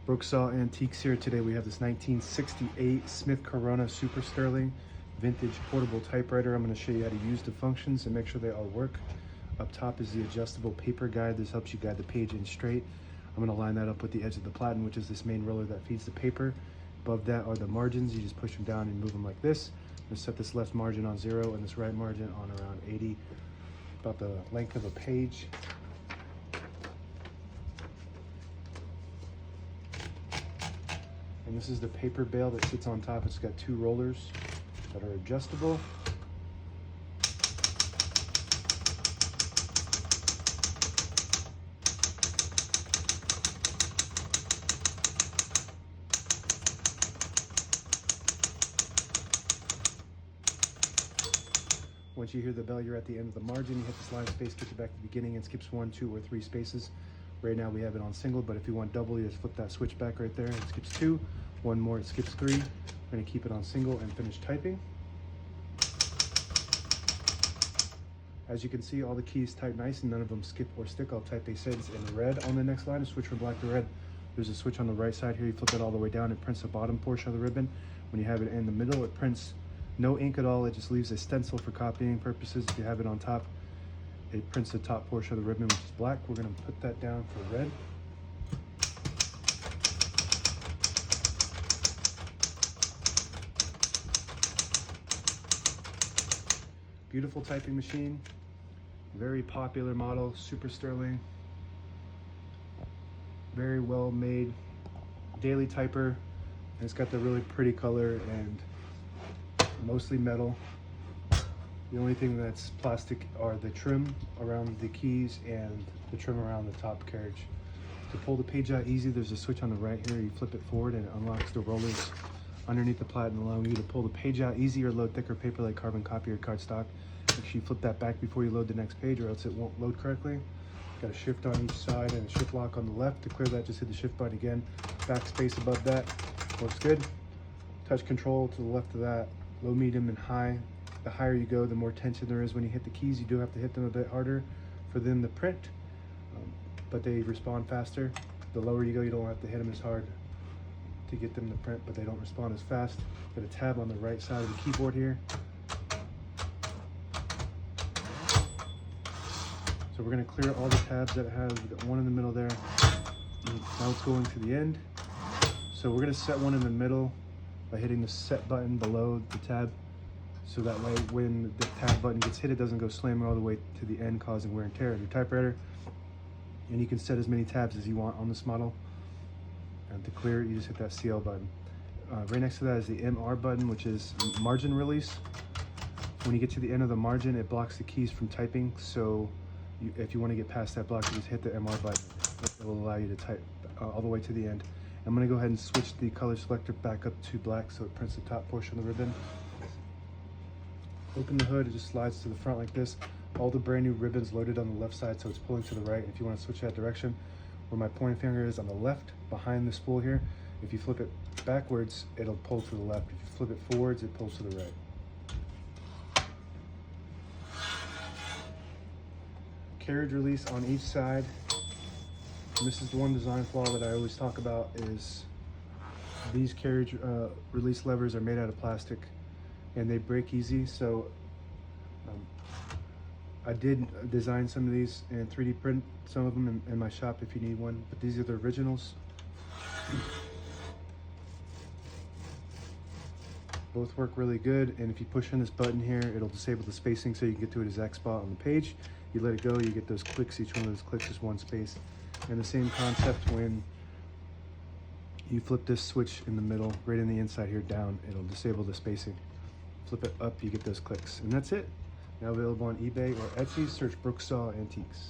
Brooksaw Antiques here. Today we have this 1968 Smith Corona Super Sterling vintage portable typewriter. I'm going to show you how to use the functions and make sure they all work. Up top is the adjustable paper guide. This helps you guide the page in straight. I'm going to line that up with the edge of the platen, which is this main roller that feeds the paper. Above that are the margins. You just push them down and move them like this. I'm going to set this left margin on 0 and this right margin on around 80, about the length of a page. And this is the paper bale that sits on top. It's got 2 rollers that are adjustable. Once you hear the bell, you're at the end of the margin. You hit the slide space, gets you back to the beginning, and skips 1, 2, or 3 spaces. Right now we have it on single, but if you want double, you just flip that switch back right there. It skips 2. 1 more, it skips 3. We're going to keep it on single and finish typing. As you can see, all the keys type nice and none of them skip or stick. I'll type a sentence in red on the next line and switch from black to red. There's a switch on the right side here. You flip it all the way down. It prints the bottom portion of the ribbon. When you have it in the middle, it prints no ink at all. It just leaves a stencil for copying purposes. If you have it on top, it prints the top portion of the ribbon, which is black. We're going to put that down for red. Beautiful typing machine, very popular model, Super Sterling, very well made, daily typer, and it's got the really pretty color and mostly metal. The only thing that's plastic are the trim around the keys and the trim around the top carriage. To pull the page out easy, there's a switch on the right here. You flip it forward and it unlocks the rollers underneath the platen, allowing you to pull the page out easy or load thicker paper like carbon copy or cardstock. Make sure you flip that back before you load the next page or else it won't load correctly. Got a shift on each side and a shift lock on the left. To clear that, just hit the shift button again. Backspace above that, works good. Touch control to the left of that, low, medium, and high. The higher you go, the more tension there is when you hit the keys. You do have to hit them a bit harder for them to print, but they respond faster. The lower you go, you don't have to hit them as hard to get them to print, but they don't respond as fast. Got a tab on the right side of the keyboard here. So we're going to clear all the tabs that it has. We've got one in the middle there. Now it's going to the end. So we're going to set one in the middle by hitting the set button below the tab. So that way when the tab button gets hit, it doesn't go slamming all the way to the end, causing wear and tear of your typewriter. And you can set as many tabs as you want on this model. And to clear it, you just hit that CL button. Right next to that is the MR button, which is margin release. When you get to the end of the margin, it blocks the keys from typing. So if you want to get past that block, you just hit the MR button. It will allow you to type all the way to the end. I'm going to go ahead and switch the color selector back up to black so it prints the top portion of the ribbon. Open the hood, it just slides to the front like this. All the brand new ribbons loaded on the left side, so it's pulling to the right. If you want to switch that direction, where my pointing finger is on the left, behind the spool here, if you flip it backwards, it'll pull to the left. If you flip it forwards, it pulls to the right. Carriage release on each side. And this is the one design flaw that I always talk about, is these carriage release levers are made out of plastic and they break easy. So I did design some of these and 3D print some of them in my shop if you need one, but these are the originals. Both work really good, and if you push in this button here, it'll disable the spacing so you can get to an exact spot on the page. You let it go, you get those clicks. Each one of those clicks is 1 space. And the same concept when you flip this switch in the middle, right in the inside here down, it'll disable the spacing. Flip it up, you get those clicks. And that's it. Now available on eBay or Etsy. Search Brooksaw Antiques.